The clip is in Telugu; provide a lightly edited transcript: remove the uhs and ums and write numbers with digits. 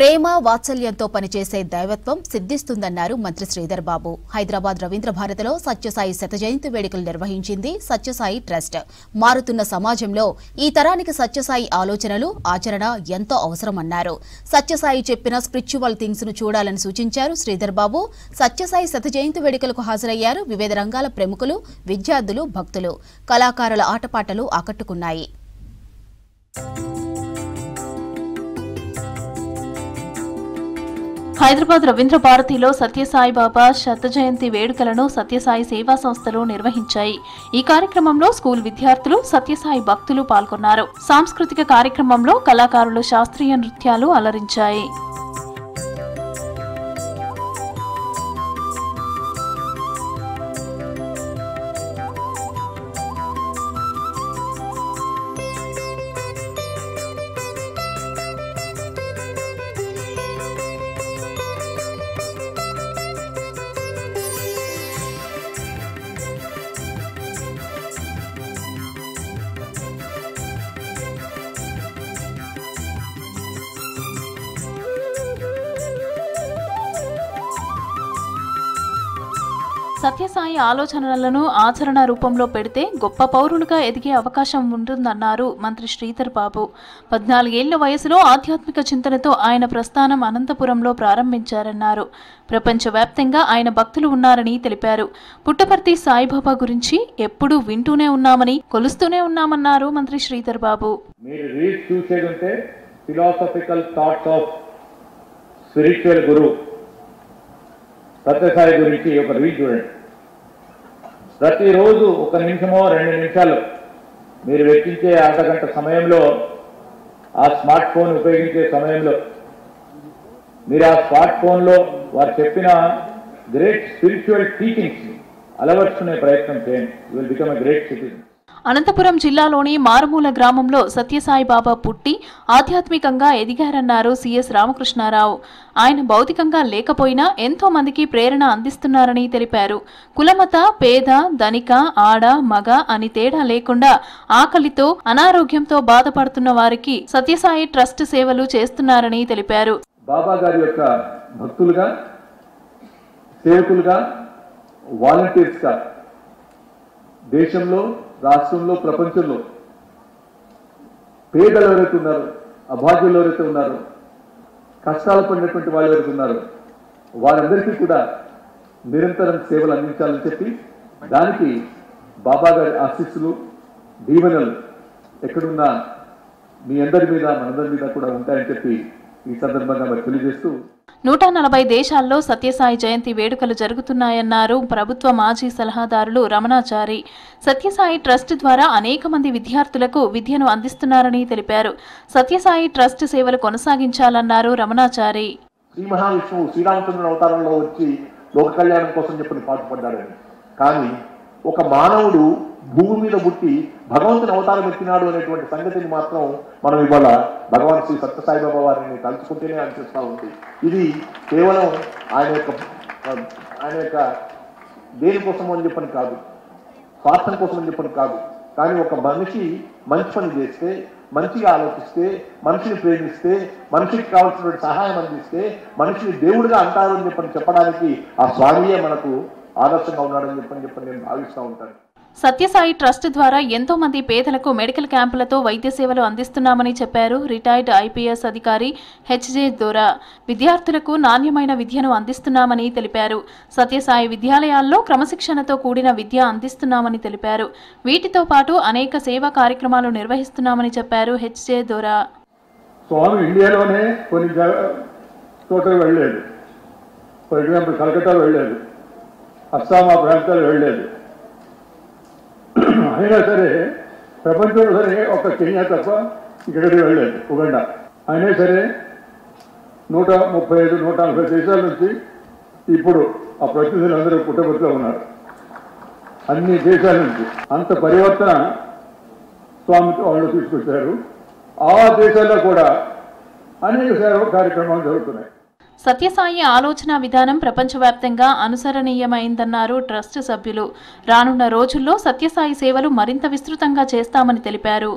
ప్రేమ వాత్సల్యంతో పనిచేసే దైవత్వం సిద్ధిస్తుందన్నారు మంత్రి శ్రీధర్ బాబు. హైదరాబాద్ రవీంద్ర భారతిలో సత్యసాయి శతజయంతి వేడుకలు నిర్వహించింది సత్యసాయి ట్రస్ట్. మారుతున్న సమాజంలో ఈ తరానికి సత్యసాయి ఆలోచనలు, ఆచరణ ఎంతో అవసరమన్నారు. సత్యసాయి చెప్పిన స్పిరిచువల్ థింగ్స్ ను చూడాలని సూచించారు శ్రీధర్ బాబు. సత్యసాయి శతజయంతి వేడుకలకు హాజరయ్యారు వివిధ రంగాల ప్రముఖులు, విద్యార్థులు, భక్తులు. కళాకారుల ఆటపాటలు ఆకట్టుకున్నాయి. హైదరాబాద్ రవీంద్ర భారతిలో సత్యసాయి బాబా శతజయంతి వేడుకలను సత్యసాయి సేవా సంస్థలు నిర్వహించాయి. ఈ కార్యక్రమంలో స్కూల్ విద్యార్థులు, సత్యసాయి భక్తులు పాల్గొన్నారు. సాంస్కృతిక కార్యక్రమంలో కళాకారులు శాస్త్రీయ నృత్యాలు అలరించాయి. సత్యసాయి ఆలోచనలను ఆచరణ రూపంలో పెడితే గొప్ప పౌరులుగా ఎదిగే అవకాశం ఉంటుందన్నారు మంత్రి శ్రీధర్ బాబు. 14 ఏళ్ల వయసులో ఆధ్యాత్మిక చింతనతో ఆయన ప్రస్థానం అనంతపురంలో ప్రారంభించారన్నారు. ప్రపంచవ్యాప్తంగా ఆయన భక్తులు ఉన్నారని తెలిపారు. పుట్టపర్తి సాయిబాబా గురించి ఎప్పుడూ వింటూనే ఉన్నామని, కొలుస్తూనే ఉన్నామన్నారు మంత్రి శ్రీధర్ బాబు. మీరు రీడ్ చూసేదంటే philosophical thoughts of spiritual guru Sathya Sai గురించి ఒక రీడ్ చూడండి. ప్రతిరోజు 1 నిమిషమో 2 నిమిషాలు మీరు వెచ్చించే అర్ధగంట సమయంలో, ఆ స్మార్ట్ ఫోన్ ఉపయోగించే సమయంలో మీరు ఆ స్మార్ట్ ఫోన్లో వారు చెప్పిన గ్రేట్ స్పిరిచువల్ టీచింగ్స్ అలవర్చుకునే ప్రయత్నం చేయండి. You will become a great citizen. Anantapuram జిల్లాలోని మారుమూల గ్రామంలో సత్యసాయి బాబా పుట్టి ఆధ్యాత్మికంగా ఎదిగారన్నారు సిఎస్ రామకృష్ణారావు. ఆయన భౌతికంగా లేకపోయినా ఎంతో మందికి ప్రేరణ అందిస్తున్నారని తెలిపారు. కులమత, పేద, ధనిక, ఆడ, మగ అని తేడా లేకుండా ఆకలితో, అనారోగ్యంతో బాధపడుతున్న వారికి సత్యసాయి ట్రస్ట్ సేవలు చేస్తున్నారని తెలిపారు. బాబా గారి యొక్క భక్తులుగా, సేవకులుగా, వాలంటీర్స్గా దేశంలో, రాష్ట్రంలో, ప్రపంచంలో పేదలు ఎవరైతే ఉన్నారో, అభాగ్యులు ఎవరైతే ఉన్నారో, కష్టాలు పడినటువంటి వాళ్ళు ఎవరైతే ఉన్నారో వారందరికీ కూడా నిరంతరం సేవలు అందించాలని చెప్పి, దానికి బాబా గారి ఆశీస్సులు, దీవెనలు ఎక్కడున్నా మీ అందరి మీద, మనందరి మీద కూడా ఉంటాయని చెప్పి ఈ సందర్భంగా మరి తెలియజేస్తూ 140 దేశాల్లో సత్యసాయి జయంతి వేడుకలు జరుగుతున్నాయన్నారు ప్రభుత్వ మాజీ సలహాదారులు రమణాచారి. సత్యసాయి ట్రస్ట్ ద్వారా అనేక మంది విద్యార్థులకు విద్యను అందిస్తున్నారని తెలిపారు. సత్యసాయి ట్రస్ట్ సేవలు కొనసాగించాలన్నారు రమణాచారి. శ్రీ మహావిష్ణువు శ్రీరామచంద్రుని అవతారంలో వచ్చి లోక కళ్యాణం కోసం చెప్పని పాటుపడ్డాడని, కానీ ఒక మానవుడు భూమి మీద పుట్టి భగవంతుని అవతారం ఎత్తినాడు అనేటువంటి సంగతిని మాత్రం మనం ఇవాళ భగవాన్ శ్రీ సత్యసాయిబాబా వారిని తలుచుకుంటేనే అనిపిస్తూ ఉంది. ఇది కేవలం ఆయన యొక్క దేనికోసం అని చెప్పని కాదు, స్వార్థం కోసం అని చెప్పని కాదు, కానీ ఒక మనిషి మంచి పని చేస్తే, మంచిగా ఆలోచిస్తే, మనిషిని ప్రేమిస్తే, మనిషికి కావాల్సినటువంటి సహాయం అందిస్తే మనిషిని దేవుడిగా అంటారు అని చెప్పని చెప్పడానికి ఆ స్వామియే మనకు ఆదర్శంగా ఉన్నాడని చెప్పని నేను భావిస్తూ ఉంటాను. సత్యసాయి ట్రస్ట్ ద్వారా ఎంతో మంది పేదలకు మెడికల్ క్యాంపులతో వైద్య సేవలు అందిస్తున్నామని చెప్పారు రిటైర్డ్ ఐపీఎస్ అధికారి హెచ్జే దోరా. విద్యార్థులకు నాణ్యమైన విద్యను అందిస్తున్నామని తెలిపారు. సత్యసాయి విద్యాలయాల్లో క్రమశిక్షణతో కూడిన విద్య అందిస్తున్నామని తెలిపారు. వీటితో పాటు అనేక సేవా కార్యక్రమాలు నిర్వహిస్తున్నామని చెప్పారు హెచ్జే దోరా. స్వామి ఇండియాలోనే కొన్ని చోట్ల వెళ్ళలేదు. ఫర్ ఎగ్జాంపుల్ కలకత్తాలో వెళ్ళలేదు, అస్సాం ఆ ప్రాంతాలు వెళ్ళలేదు. అయినా సరే ప్రపంచంలో సరే ఒక కెన్యా తప్ప ఇక్కడికి వెళ్ళలేదు, ఉగండా. అయినా సరే 135, 140 దేశాల నుంచి ఇప్పుడు ఆ ప్రతినిధులందరూ పుట్టపర్తిలో ఉన్నారు. అన్ని దేశాల నుంచి అంత పరివర్తన స్వామి వాళ్ళు తీసుకొచ్చారు. ఆ దేశాల్లో కూడా అనేక సేవా కార్యక్రమాలు జరుగుతున్నాయి. సత్యసాయి ఆలోచన విధానం ప్రపంచవ్యాప్తంగా అనుసరణీయమైందన్నారు ట్రస్ట్ సభ్యులు. రానున్న రోజుల్లో సత్యసాయి సేవలు మరింత విస్తృతంగా చేస్తామని తెలిపారు.